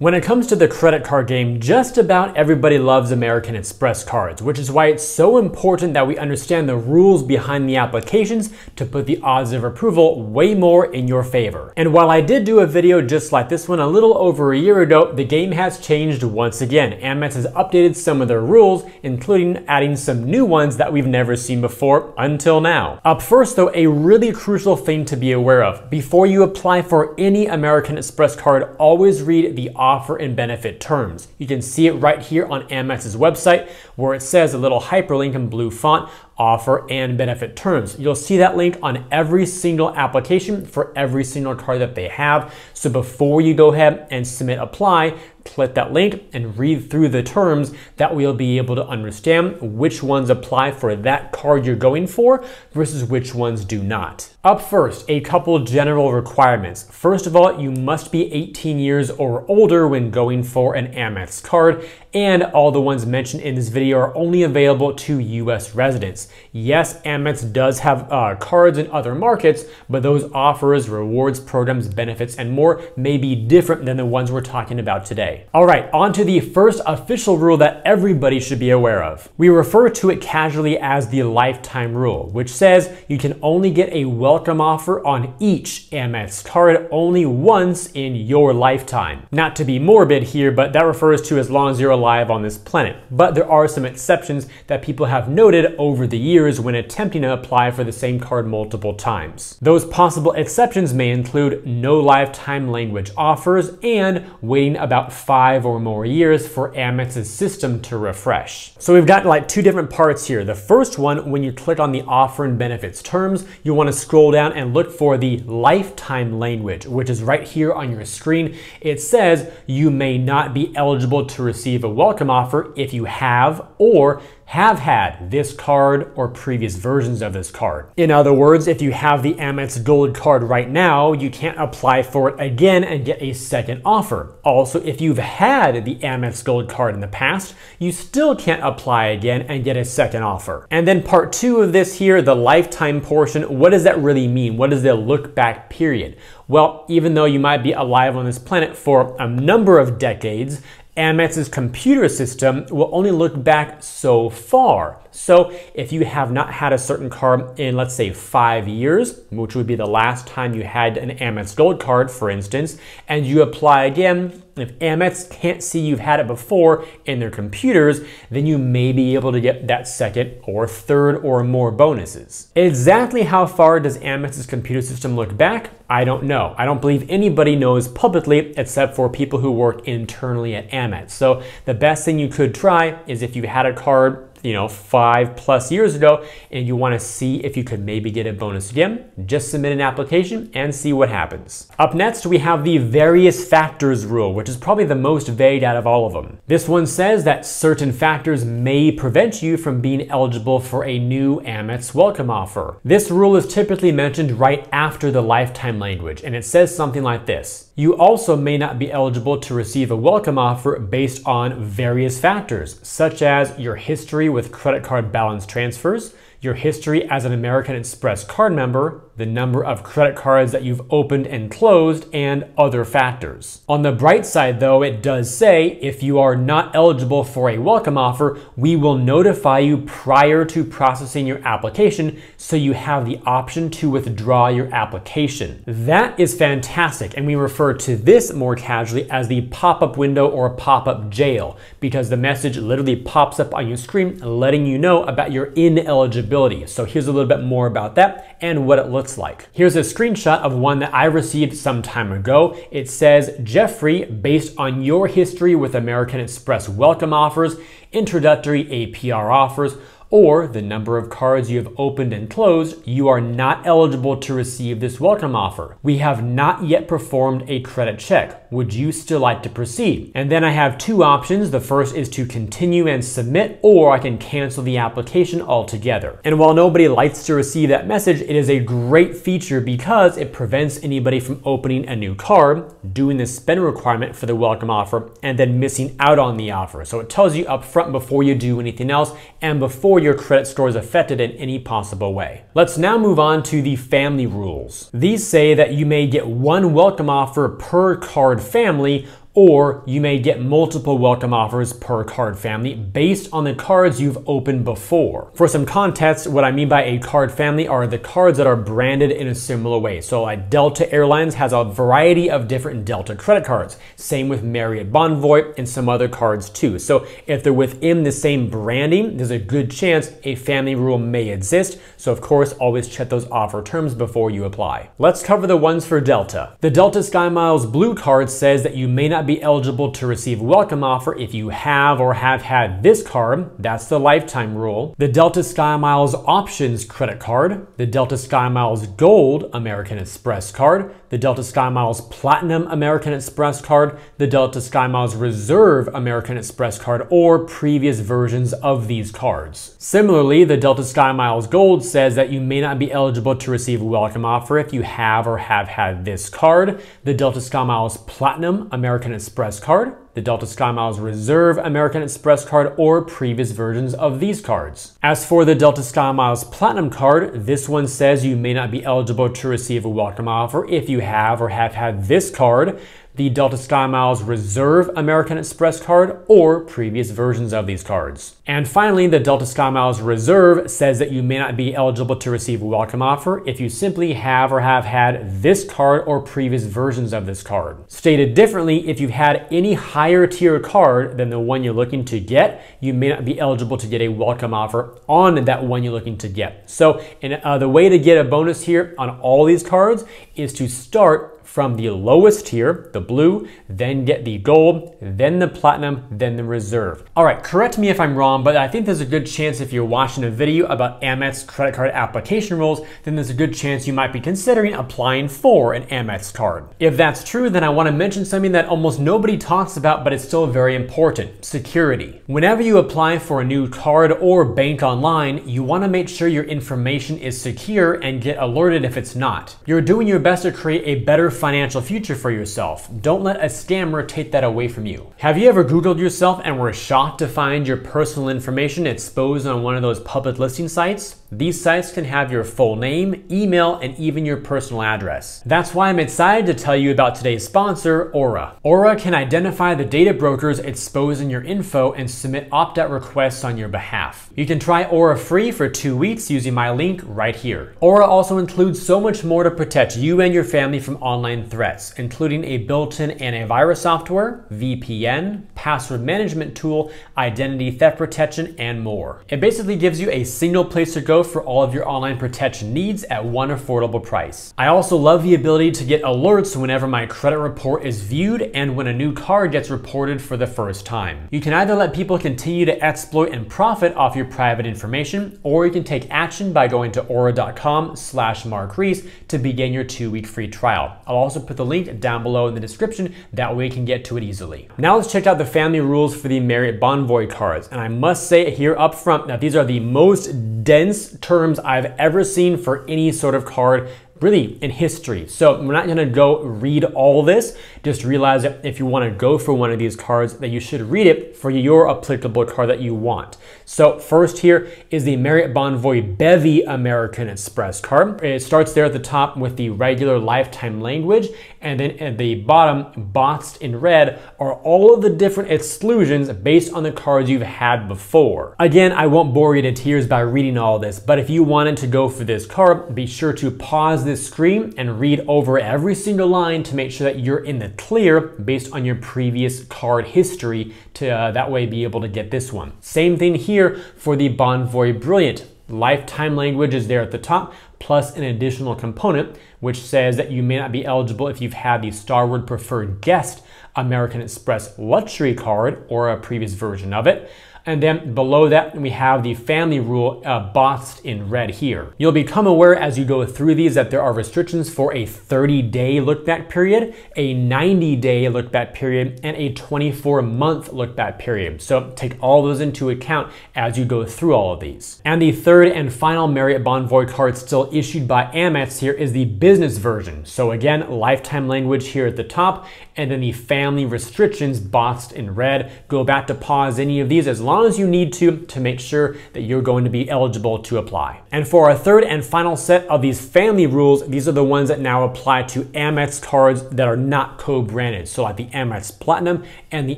When it comes to the credit card game, just about everybody loves American Express cards, which is why it's so important that we understand the rules behind the applications to put the odds of approval way more in your favor. And while I did do a video just like this one a little over a year ago, the game has changed once again. Amex has updated some of their rules, including adding some new ones that we've never seen before until now. Up first though, a really crucial thing to be aware of. Before you apply for any American Express card, always read the offer and benefit terms. You can see it right here on Amex's website where it says a little hyperlink in blue font, offer and benefit terms. You'll see that link on every single application for every single card that they have. So before you go ahead and submit apply, click that link and read through the terms. That way you'll be able to understand which ones apply for that card you're going for versus which ones do not. Up first, a couple general requirements. First of all, you must be 18 years or older when going for an Amex card, and all the ones mentioned in this video are only available to US residents. Yes, Amex does have cards in other markets, but those offers, rewards, programs, benefits, and more may be different than the ones we're talking about today. All right, on to the first official rule that everybody should be aware of. We refer to it casually as the lifetime rule, which says you can only get a welcome offer on each Amex card only once in your lifetime. Not to be morbid here, but that refers to as long as you're alive on this planet. But there are some exceptions that people have noted over the years when attempting to apply for the same card multiple times. Those possible exceptions may include no lifetime language offers and waiting about 5 or more years for Amex's system to refresh. So we've got like two different parts here. The first one, when you click on the offer and benefits terms, you want to scroll down and look for the lifetime language, which is right here on your screen. It says you may not be eligible to receive a welcome offer if you have or have had this card or previous versions of this card. In other words, if you have the Amex Gold Card right now, you can't apply for it again and get a second offer. Also, if you've had the Amex Gold Card in the past, you still can't apply again and get a second offer. And then part two of this here, the lifetime portion, what does that really mean? What is the look back period? Well, even though you might be alive on this planet for a number of decades, Amex's computer system will only look back so far. So if you have not had a certain card in, let's say, 5 years, which would be the last time you had an Amex Gold Card, for instance, and you apply again, if Amex can't see you've had it before in their computers, then you may be able to get that second or third or more bonuses. Exactly how far does Amex's computer system look back? I don't know. I don't believe anybody knows publicly except for people who work internally at Amex. So the best thing you could try is if you had a card 5+ years ago and you want to see if you could maybe get a bonus again, just submit an application and see what happens. Up next, we have the Various Factors Rule, which is probably the most vague out of all of them. This one says that certain factors may prevent you from being eligible for a new Amex welcome offer. This rule is typically mentioned right after the lifetime language, and it says something like this. You also may not be eligible to receive a welcome offer based on various factors, such as your history with credit card balance transfers, your history as an American Express card member, the number of credit cards that you've opened and closed, and other factors. On the bright side though, it does say if you are not eligible for a welcome offer, we will notify you prior to processing your application so you have the option to withdraw your application. That is fantastic, and we refer to this more casually as the pop-up window or pop-up jail because the message literally pops up on your screen letting you know about your ineligibility. So here's a little bit more about that and what it looks like. Here's a screenshot of one that I received some time ago. It says, Jeffrey, based on your history with American Express welcome offers, introductory APR offers, or the number of cards you have opened and closed, you are not eligible to receive this welcome offer. We have not yet performed a credit check. Would you still like to proceed? And then I have two options. The first is to continue and submit, or I can cancel the application altogether. And while nobody likes to receive that message, it is a great feature because it prevents anybody from opening a new card, doing the spend requirement for the welcome offer, and then missing out on the offer. So it tells you up front before you do anything else and before your credit score is affected in any possible way. Let's now move on to the family rules. These say that you may get one welcome offer per card family or you may get multiple welcome offers per card family based on the cards you've opened before. For some context, what I mean by a card family are the cards that are branded in a similar way. So like Delta Airlines has a variety of different Delta credit cards. Same with Marriott Bonvoy and some other cards too. So if they're within the same branding, there's a good chance a family rule may exist. So of course, always check those offer terms before you apply. Let's cover the ones for Delta. The Delta SkyMiles Blue card says that you may not be eligible to receive a welcome offer if you have or have had this card. That's the lifetime rule. The Delta SkyMiles Options credit card, the Delta SkyMiles Gold American Express card, the Delta SkyMiles Platinum American Express card, the Delta SkyMiles Reserve American Express card, or previous versions of these cards. Similarly, the Delta SkyMiles Gold says that you may not be eligible to receive a welcome offer if you have or have had this card, the Delta SkyMiles Platinum American Express card, the Delta SkyMiles Reserve American Express card, or previous versions of these cards. As for the Delta SkyMiles Platinum card, this one says you may not be eligible to receive a welcome offer if you have or have had this card, the Delta SkyMiles Reserve American Express card, or previous versions of these cards. And finally, the Delta SkyMiles Reserve says that you may not be eligible to receive a welcome offer if you simply have or have had this card or previous versions of this card. Stated differently, if you've had any higher tier card than the one you're looking to get, you may not be eligible to get a welcome offer on that one you're looking to get. So the way to get a bonus here on all these cards is to start from the lowest tier, the blue, then get the gold, then the platinum, then the reserve. All right, correct me if I'm wrong, but I think there's a good chance if you're watching a video about Amex credit card application rules, then there's a good chance you might be considering applying for an Amex card. If that's true, then I want to mention something that almost nobody talks about, but it's still very important: security. Whenever you apply for a new card or bank online, you want to make sure your information is secure and get alerted if it's not. You're doing your best to create a better financial future for yourself. Don't let a scammer take that away from you. Have you ever Googled yourself and were shocked to find your personal information exposed on one of those public listing sites? These sites can have your full name, email, and even your personal address. That's why I'm excited to tell you about today's sponsor, Aura. Aura can identify the data brokers exposing your info and submit opt-out requests on your behalf. You can try Aura free for 2 weeks using my link right here. Aura also includes so much more to protect you and your family from online threats, including a built-in antivirus software, VPN, password management tool, identity theft protection, and more. It basically gives you a single place to go for all of your online protection needs at one affordable price. I also love the ability to get alerts whenever my credit report is viewed and when a new card gets reported for the first time. You can either let people continue to exploit and profit off your private information, or you can take action by going to aura.com/MarkReese to begin your 2-week free trial. I'll also put the link down below in the description, that way you can get to it easily. Now let's check out the family rules for the Marriott Bonvoy cards. And I must say here up front that these are the most dense terms I've ever seen for any sort of card really in history. So we're not gonna go read all this. Just realize that if you wanna go for one of these cards, that you should read it for your applicable card that you want. So first here is the Marriott Bonvoy Bevy American Express card. It starts there at the top with the regular lifetime language, and then at the bottom, boxed in red, are all of the different exclusions based on the cards you've had before. Again, I won't bore you to tears by reading all this, but if you wanted to go for this card, be sure to pause this screen and read over every single line to make sure that you're in the clear based on your previous card history to that way be able to get this one. Same thing here for the Bonvoy Brilliant. Lifetime language is there at the top, plus an additional component which says that you may not be eligible if you've had the Starwood Preferred Guest American Express Luxury card or a previous version of it. And then below that, we have the family rule boxed in red here. You'll become aware as you go through these that there are restrictions for a 30-day look-back period, a 90-day look-back period, and a 24-month look-back period. So take all those into account as you go through all of these. And the third and final Marriott Bonvoy card still issued by Amex here is the business version. So again, lifetime language here at the top, and then the family restrictions boxed in red. Go back to pause any of these as long long as you need to make sure that you're going to be eligible to apply. And for our third and final set of these family rules, these are the ones that now apply to Amex cards that are not co-branded, so like the Amex Platinum and the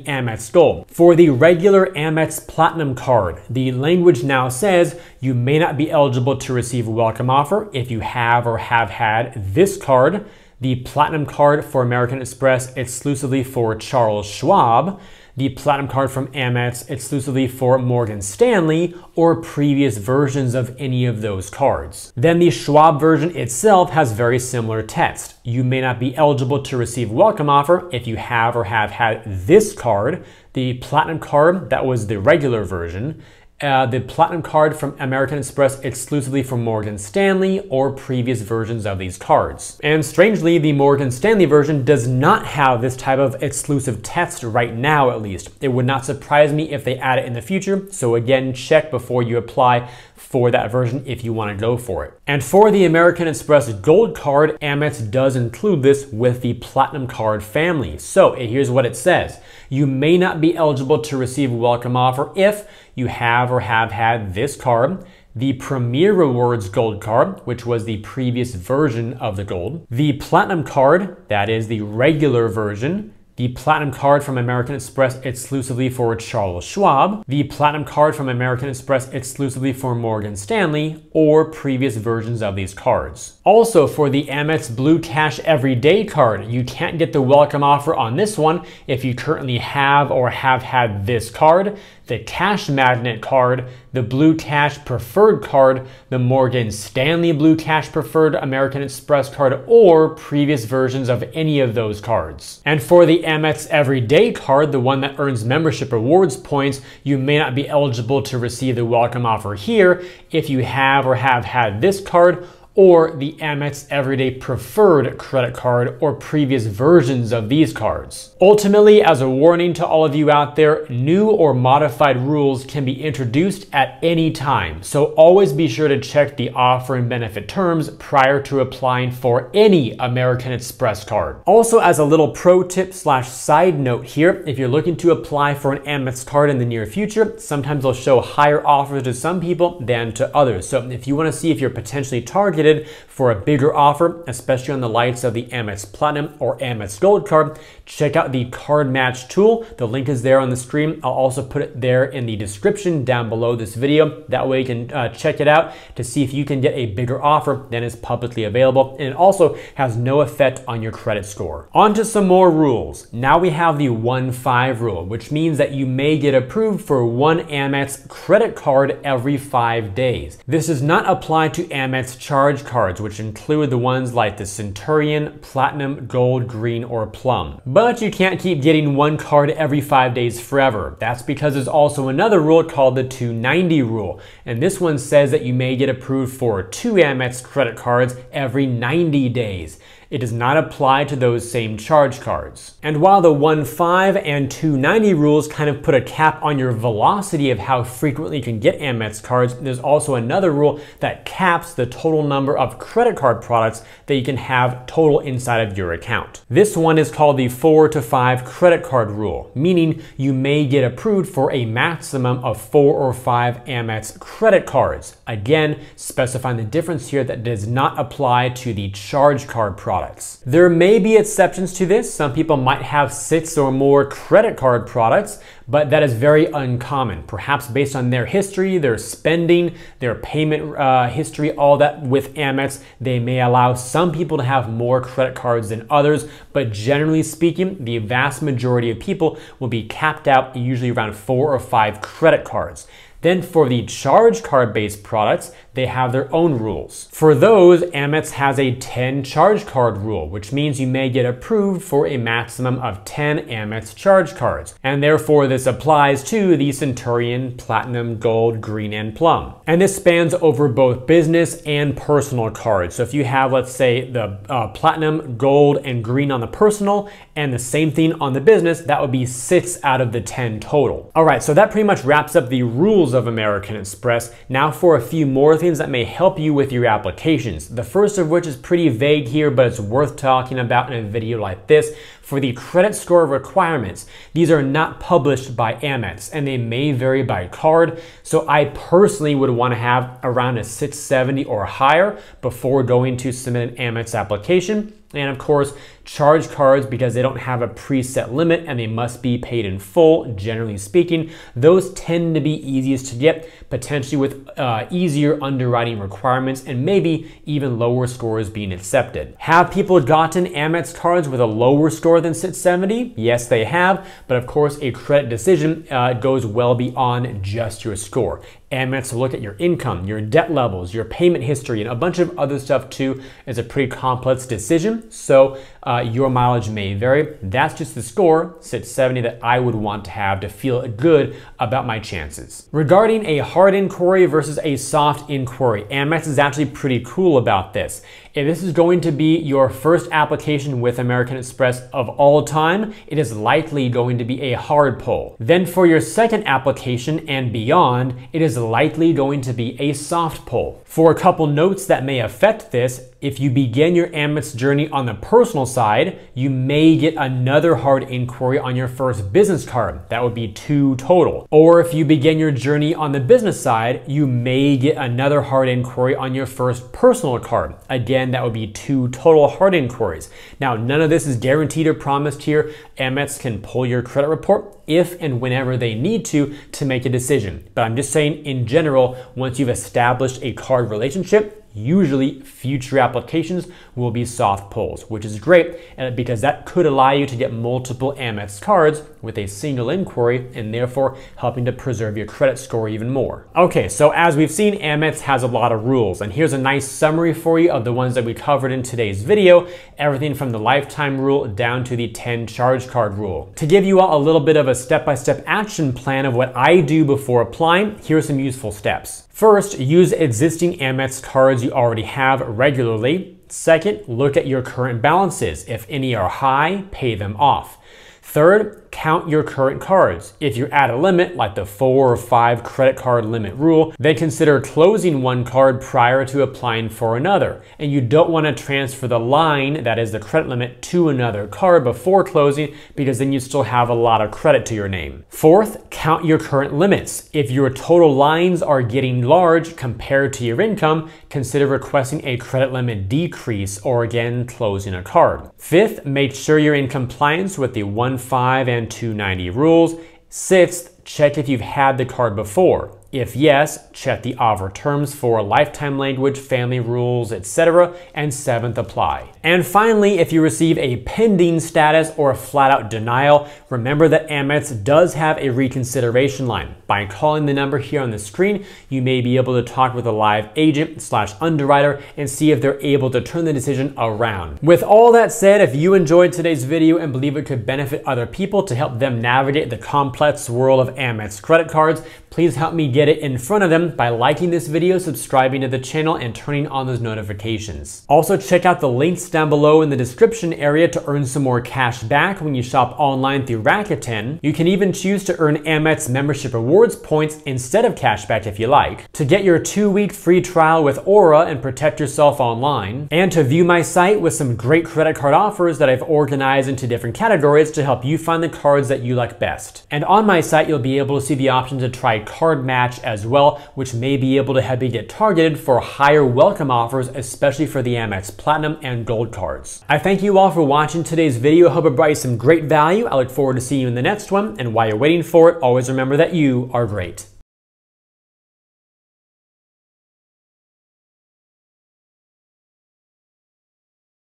Amex Gold. For the regular Amex Platinum Card, the language now says you may not be eligible to receive a welcome offer if you have or have had this card, the Platinum Card for American Express exclusively for Charles Schwab, the Platinum Card from Amex exclusively for Morgan Stanley, or previous versions of any of those cards. Then the Schwab version itself has very similar text. You may not be eligible to receive a welcome offer if you have or have had this card, the Platinum Card that was the regular version, the Platinum Card from American Express exclusively for Morgan Stanley, or previous versions of these cards. And strangely, the Morgan Stanley version does not have this type of exclusive text right now, at least. It would not surprise me if they add it in the future, so again, check before you apply for that version if you want to go for it. And for the American Express Gold Card, Amex does include this with the Platinum Card family. So here's what it says. You may not be eligible to receive a welcome offer if you have or have had this card, the Premier Rewards Gold Card, which was the previous version of the Gold, the Platinum Card, that is the regular version, the Platinum Card from American Express exclusively for Charles Schwab, the Platinum Card from American Express exclusively for Morgan Stanley, or previous versions of these cards. Also, for the Amex Blue Cash Everyday card, you can't get the welcome offer on this one if you currently have or have had this card, the Cash Magnet card, the Blue Cash Preferred card, the Morgan Stanley Blue Cash Preferred American Express card, or previous versions of any of those cards. And for the Amex Everyday card, the one that earns membership rewards points, you may not be eligible to receive the welcome offer here if you have or have had this card, or the Amex Everyday Preferred credit card, or previous versions of these cards. Ultimately, as a warning to all of you out there, new or modified rules can be introduced at any time, so always be sure to check the offer and benefit terms prior to applying for any American Express card. Also, as a little pro tip / side note here, if you're looking to apply for an Amex card in the near future, sometimes they'll show higher offers to some people than to others. So if you want to see if you're potentially targeted for a bigger offer, especially on the likes of the Amex Platinum or Amex Gold Card, check out the CardMatch tool. The link is there on the screen. I'll also put it there in the description down below this video. That way you can check it out to see if you can get a bigger offer than is publicly available. And it also has no effect on your credit score. On to some more rules. Now we have the 1-5 rule, which means that you may get approved for one Amex credit card every 5 days. This does not apply to Amex charge cards, which include the ones like the Centurion, Platinum, Gold, Green, or Plum. But you can't keep getting one card every 5 days forever. That's because there's also another rule called the 290 rule. And this one says that you may get approved for 2 Amex credit cards every 90 days. It does not apply to those same charge cards. And while the 1-5 and 290 rules kind of put a cap on your velocity of how frequently you can get Amex cards, there's also another rule that caps the total number of credit card products that you can have total inside of your account. This one is called the 4 to 5 credit card rule, meaning you may get approved for a maximum of 4 or 5 Amex credit cards. Again, specifying the difference here that does not apply to the charge card products. There may be exceptions to this. Some people might have 6 or more credit card products, but that is very uncommon, perhaps based on their history, their spending, their payment history, all that with Amex. They may allow some people to have more credit cards than others, but generally speaking, the vast majority of people will be capped out usually around 4 or 5 credit cards. Then for the charge card-based products, they have their own rules. For those, Amex has a 10 charge card rule, which means you may get approved for a maximum of 10 Amex charge cards. And therefore, this applies to the Centurion, Platinum, Gold, Green, and Plum. And this spans over both business and personal cards. So if you have, let's say, the Platinum, Gold, and Green on the personal, and the same thing on the business, that would be 6 out of the 10 total. All right, so that pretty much wraps up the rules of American Express. Now for a few more things things that may help you with your applications. The first of which is pretty vague here, but it's worth talking about in a video like this. For the credit score requirements, these are not published by Amex and they may vary by card. So I personally would want to have around a 670 or higher before going to submit an Amex application. And of course, charge cards, because they don't have a preset limit and they must be paid in full, generally speaking. Those tend to be easiest to get, potentially with easier underwriting requirements and maybe even lower scores being accepted. Have people gotten Amex cards with a lower score than 670? Yes, they have, but of course, a credit decision goes well beyond just your score. Amex will look at your income, your debt levels, your payment history, and a bunch of other stuff too. It's a pretty complex decision, so your mileage may vary. That's just the score, 670, that I would want to have to feel good about my chances. Regarding a hard inquiry versus a soft inquiry, Amex is actually pretty cool about this. If this is going to be your first application with American Express of all time, it is likely going to be a hard pull. Then for your second application and beyond, it is likely going to be a soft pull. For a couple notes that may affect this, if you begin your Amex journey on the personal side, you may get another hard inquiry on your first business card. That would be 2 total. Or if you begin your journey on the business side, you may get another hard inquiry on your first personal card. Again, that would be 2 total hard inquiries. Now, none of this is guaranteed or promised here. Amex can pull your credit report if and whenever they need to make a decision. But I'm just saying, in general, once you've established a card relationship, usually future applications will be soft pulls, which is great because that could allow you to get multiple Amex cards with a single inquiry and therefore helping to preserve your credit score even more. Okay, so as we've seen, Amex has a lot of rules, and here's a nice summary for you of the ones that we covered in today's video, everything from the lifetime rule down to the 10 charge card rule. To give you all a little bit of a step-by-step action plan of what I do before applying, here are some useful steps. First, use existing Amex cards you already have regularly. Second, look at your current balances. If any are high, pay them off. Third, count your current cards. If you're at a limit, like the 4 or 5 credit card limit rule, then consider closing one card prior to applying for another. And you don't want to transfer the line, that is the credit limit, to another card before closing, because then you still have a lot of credit to your name. Fourth, count your current limits. If your total lines are getting large compared to your income, consider requesting a credit limit decrease or again, closing a card. Fifth, make sure you're in compliance with the 1.5 and 2.90 rules. Sixth, check if you've had the card before. If yes, check the offer terms for lifetime language, family rules, etc. And seventh, apply. And finally, if you receive a pending status or a flat-out denial, remember that Amex does have a reconsideration line. By calling the number here on the screen, you may be able to talk with a live agent/underwriter and see if they're able to turn the decision around. With all that said, if you enjoyed today's video and believe it could benefit other people to help them navigate the complex world of Amex credit cards, please help me get it in front of them by liking this video, subscribing to the channel, and turning on those notifications. Also, check out the links down below in the description area to earn some more cash back when you shop online through Rakuten. You can even choose to earn Amex membership rewards points instead of cash back if you like. To get your 2-week free trial with Aura and protect yourself online, and to view my site with some great credit card offers that I've organized into different categories to help you find the cards that you like best. And on my site, you'll be able to see the option to try CardMatch as well, which may be able to help you get targeted for higher welcome offers, especially for the Amex Platinum and Gold cards. I thank you all for watching today's video. I hope it brought you some great value. I look forward to seeing you in the next one. And while you're waiting for it, always remember that you are great.